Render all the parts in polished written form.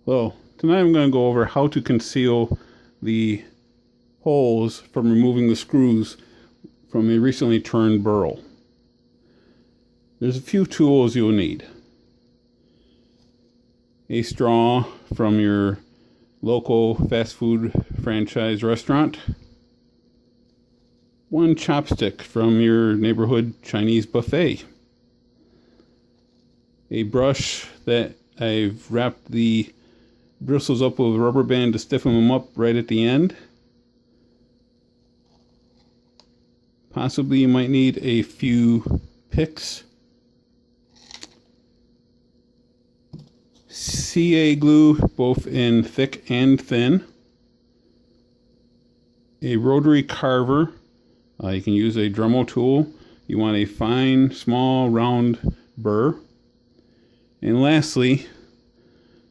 Hello, tonight I'm going to go over how to conceal the holes from removing the screws from a recently turned burl. There's a few tools you'll need. A straw from your local fast food franchise restaurant. One chopstick from your neighborhood Chinese buffet. A brush that I've wrapped the bristles up with a rubber band to stiffen them up right at the end. Possibly you might need a few picks. CA glue, both in thick and thin. A rotary carver. You can use a Dremel tool. You want a fine, small, round burr. And lastly,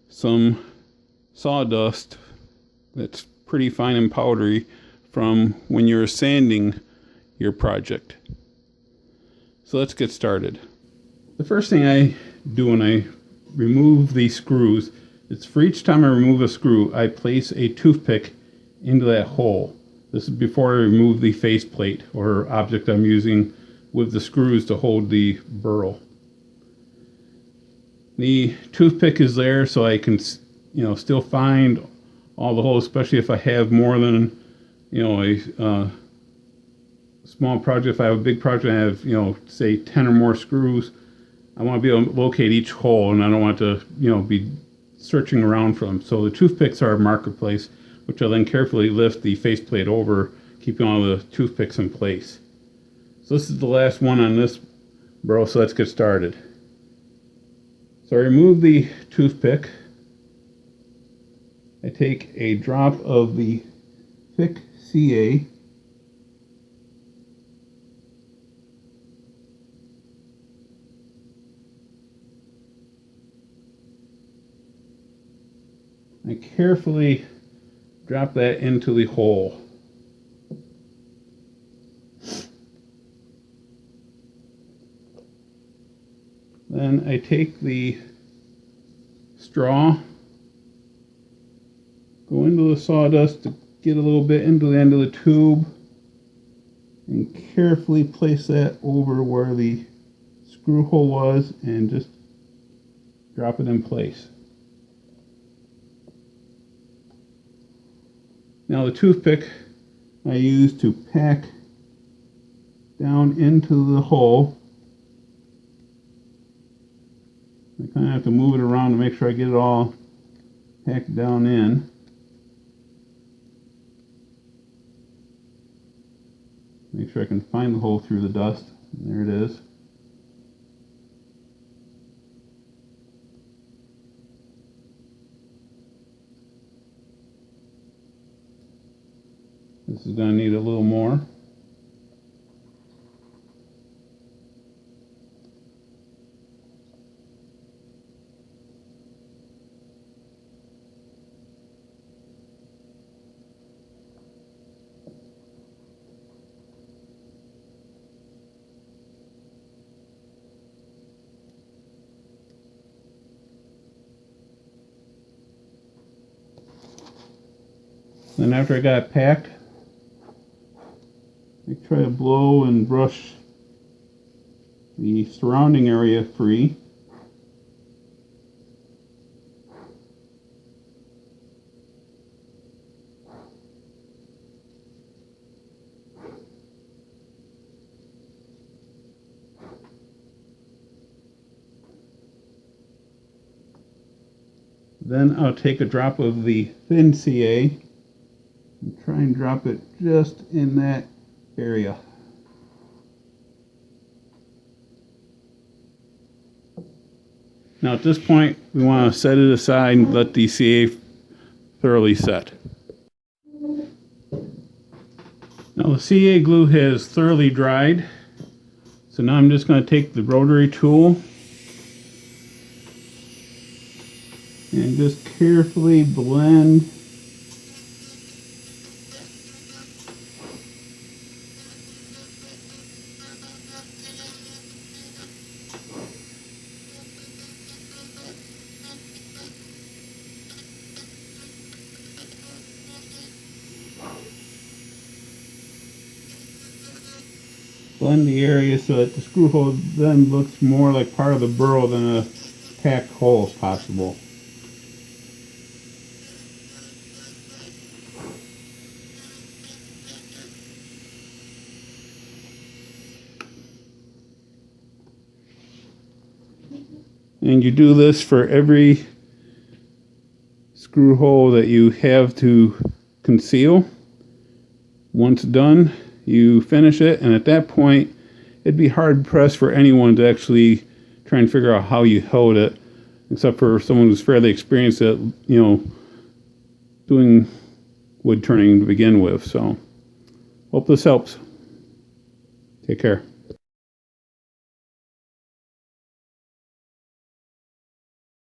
some sawdust that's pretty fine and powdery from when you're sanding your project. So let's get started. The first thing I do when I remove the screws is for each time I remove a screw, I place a toothpick into that hole. This is before I remove the faceplate or object I'm using with the screws to hold the burl. The toothpick is there so I can still find all the holes, especially if I have more than a small project. If I have a big project, I have say 10 or more screws. I want to be able to locate each hole, and I don't want to be searching around for them. So the toothpicks are a marker place, which I'll then carefully lift the faceplate over, keeping all the toothpicks in place. So this is the last one on this burl, so let's get started. So I remove the toothpick. I take a drop of the thick CA. I carefully drop that into the hole. Then I take the straw, go into the sawdust to get a little bit into the end of the tube, and carefully place that over where the screw hole was and just drop it in place. Now the toothpick I use to pack down into the hole. I kind of have to move it around to make sure I get it all packed down in. Make sure I can find the hole through the dust. There it is. This is going to need a little more. Then after I got it packed, I try to blow and brush the surrounding area free. Then I'll take a drop of the thin CA and try and drop it just in that area. Now at this point we want to set it aside and let the CA thoroughly set. Now the CA glue has thoroughly dried, so now I'm just going to take the rotary tool and just carefully blend blend the area so that the screw hole then looks more like part of the burl than a tacked hole if possible. And you do this for every screw hole that you have to conceal. Once done, you finish it, and at that point, it'd be hard pressed for anyone to actually try and figure out how you held it, except for someone who's fairly experienced at, doing wood turning to begin with. So, hope this helps. Take care.